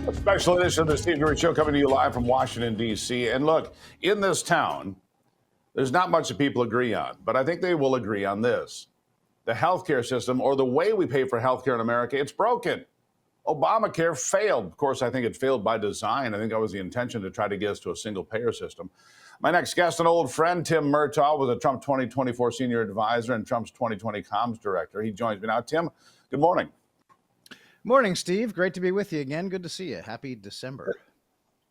A special edition of the Steve Gruber Show coming to you live from Washington, D.C. And look, in this town, there's not much that people agree on, but I think they will agree on this. The healthcare system, or the way we pay for healthcare in America, it's broken. Obamacare failed. Of course, I think it failed by design. I think that was the intention to try to get us to a single payer system. My next guest, an old friend, Tim Murtaugh, was a Trump 2024 senior advisor and Trump's 2020 comms director. He joins me now. Tim, good morning. Morning, Steve. Great to be with you again. Good to see you. Happy December.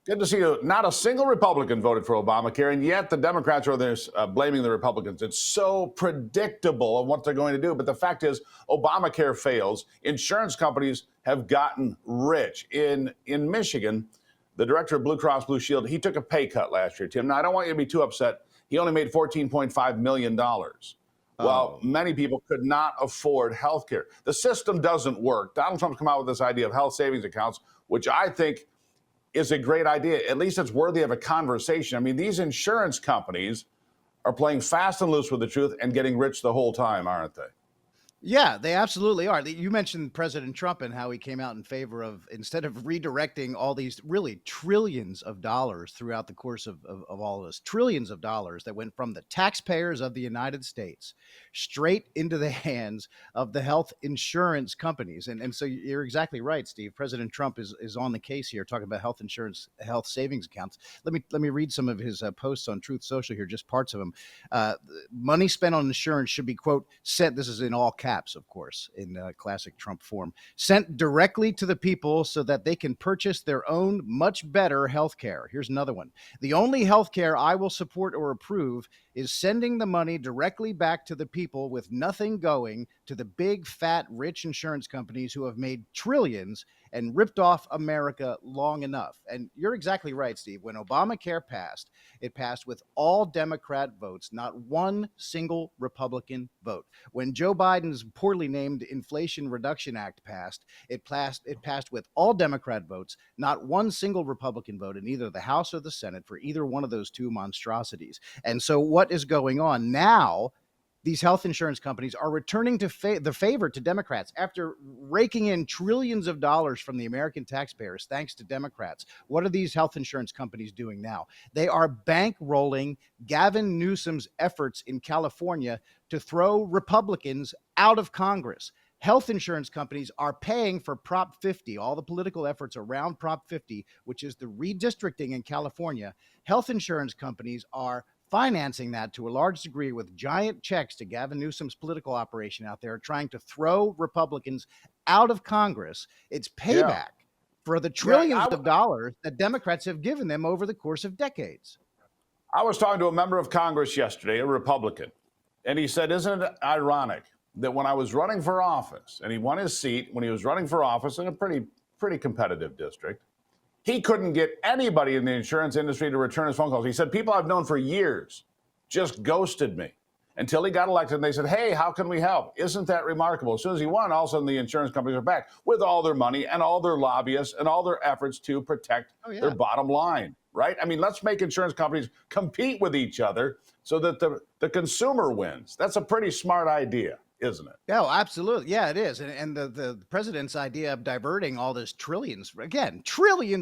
Good to see you. Not a single Republican voted for Obamacare, and yet the Democrats are there blaming the Republicans. It's so predictable of what they're going to do. But the fact is, Obamacare fails. Insurance companies have gotten rich. In Michigan, the director of Blue Cross Blue Shield, he took a pay cut last year, Tim. Now, I don't want you to be too upset. He only made $14.5 million. Well, many people could not afford health care. The system doesn't work. Donald Trump's come out with this idea of health savings accounts, which I think is a great idea. At least it's worthy of a conversation. I mean, these insurance companies are playing fast and loose with the truth and getting rich the whole time, aren't they? Yeah, they absolutely are. You mentioned President Trump and how he came out in favor of, instead of redirecting all these really trillions of dollars throughout the course of all of this, trillions of dollars that went from the taxpayers of the United States straight into the hands of the health insurance companies. And so you're exactly right, Steve. President Trump is on the case here talking about health insurance, health savings accounts. Let me read some of his posts on Truth Social here, just parts of them. Money spent on insurance should be, quote, sent, this is in all caps, of course, in classic Trump form, sent directly to the people so that they can purchase their own much better health care. Here's another one. The only health care I will support or approve is sending the money directly back to the people with nothing going to the big, fat, rich insurance companies who have made trillions and ripped off America long enough. And you're exactly right, Steve. When Obamacare passed, it passed with all Democrat votes, not one single Republican vote. When Joe Biden's poorly named Inflation Reduction Act passed, it passed with all Democrat votes, not one single Republican vote in either the House or the Senate for either one of those two monstrosities. And so what is going on now? These health insurance companies are returning to the favor to Democrats after raking in trillions of dollars from the American taxpayers, thanks to Democrats. What are these health insurance companies doing now? They are bankrolling Gavin Newsom's efforts in California to throw Republicans out of Congress. Health insurance companies are paying for Prop 50, all the political efforts around Prop 50, which is the redistricting in California. Health insurance companies are financing that to a large degree with giant checks to Gavin Newsom's political operation out there, trying to throw Republicans out of Congress. It's payback for the trillions of dollars that Democrats have given them over the course of decades. I was talking to a member of Congress yesterday, a Republican, and he said, isn't it ironic that when I was running for office, and he won his seat when he was running for office in a pretty competitive district, he couldn't get anybody in the insurance industry to return his phone calls. He said, people I've known for years just ghosted me until he got elected. And they said, hey, how can we help? Isn't that remarkable? As soon as he won, all of a sudden the insurance companies are back with all their money and all their lobbyists and all their efforts to protect their bottom line, right? I mean, let's make insurance companies compete with each other so that the consumer wins. That's a pretty smart idea, isn't it? Oh, absolutely. Yeah, it is. And the president's idea of diverting all this trillions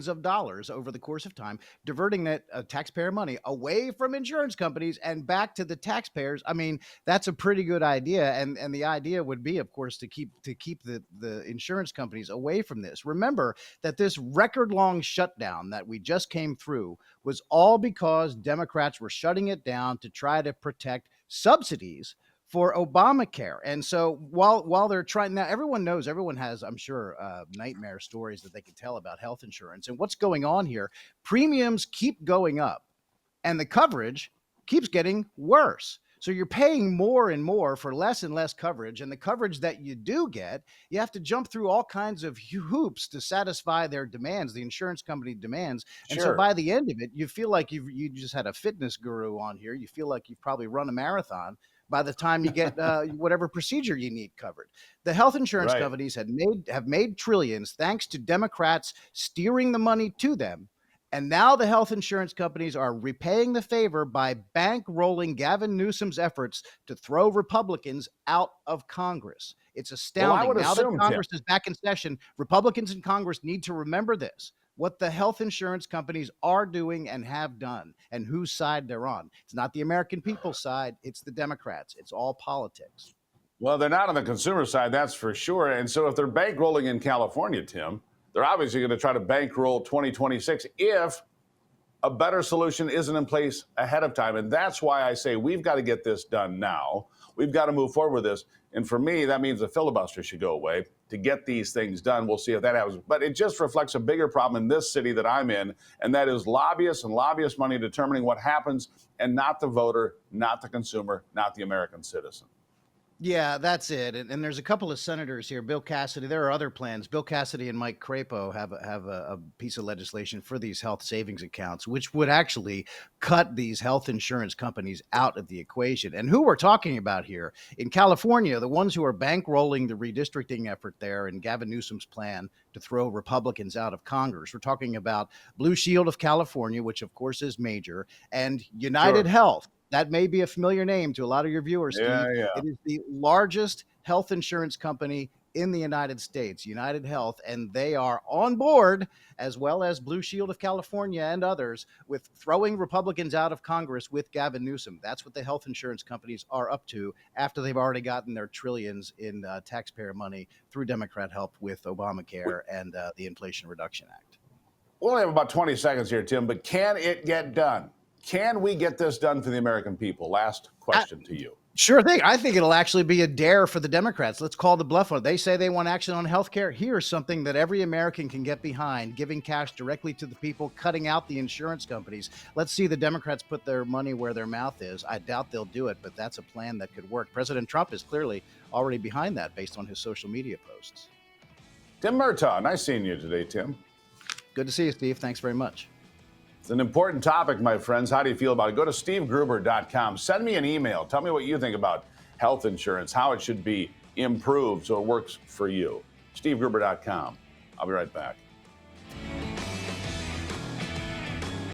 of dollars over the course of time, diverting that taxpayer money away from insurance companies and back to the taxpayers. I mean, that's a pretty good idea. And the idea would be, of course, to keep the insurance companies away from this. Remember that this record long shutdown that we just came through was all because Democrats were shutting it down to try to protect subsidies for Obamacare. And so while they're trying now, everyone has, I'm sure, nightmare stories that they can tell about health insurance. And what's going on here, premiums keep going up and the coverage keeps getting worse. So you're paying more and more for less and less coverage. And the coverage that you do get, you have to jump through all kinds of hoops to satisfy their demands, the insurance company demands. And so by the end of it, you feel like you just had a fitness guru on here. You feel like you've probably run a marathon by the time you get whatever procedure you need covered. The health insurance companies have made trillions thanks to Democrats steering the money to them. And now the health insurance companies are repaying the favor by bankrolling Gavin Newsom's efforts to throw Republicans out of Congress. It's Well, I astounding. would Now that assume, Tim. Congress is back in session, Republicans in Congress need to remember this, what the health insurance companies are doing and have done, and whose side they're on. It's not the American people's side, it's the Democrats. It's all politics. Well, they're not on the consumer side, that's for sure. And so if they're bankrolling in California, Tim, they're obviously going to try to bankroll 2026 if a better solution isn't in place ahead of time. And that's why I say we've got to get this done now. We've got to move forward with this. And for me, that means the filibuster should go away to get these things done. We'll see if that happens. But it just reflects a bigger problem in this city that I'm in, and that is lobbyists and lobbyist money determining what happens, and not the voter, not the consumer, not the American citizen. Yeah, that's it. And there's a couple of senators here. Bill Cassidy. There are other plans. Bill Cassidy and Mike Crapo have a piece of legislation for these health savings accounts, which would actually cut these health insurance companies out of the equation. And who we're talking about here in California, the ones who are bankrolling the redistricting effort there and Gavin Newsom's plan to throw Republicans out of Congress. We're talking about Blue Shield of California, which of course is major, and United Sure. Health. That may be a familiar name to a lot of your viewers, Steve. Yeah. It is the largest health insurance company in the United States, United Health, and they are on board, as well as Blue Shield of California and others, with throwing Republicans out of Congress with Gavin Newsom. That's what the health insurance companies are up to after they've already gotten their trillions in taxpayer money through Democrat help with Obamacare and the Inflation Reduction Act. We only have about 20 seconds here, Tim, but can it get done? Can we get this done for the American people? Last question to you. Sure thing. I think it'll actually be a dare for the Democrats. Let's call the bluff on it. They say they want action on health care. Here's something that every American can get behind, giving cash directly to the people, cutting out the insurance companies. Let's see the Democrats put their money where their mouth is. I doubt they'll do it, but that's a plan that could work. President Trump is clearly already behind that based on his social media posts. Tim Murtaugh, nice seeing you today, Tim. Good to see you, Steve. Thanks very much. It's an important topic, my friends. How do you feel about it? Go to stevegruber.com. Send me an email. Tell me what you think about health insurance, how it should be improved so it works for you. stevegruber.com. I'll be right back.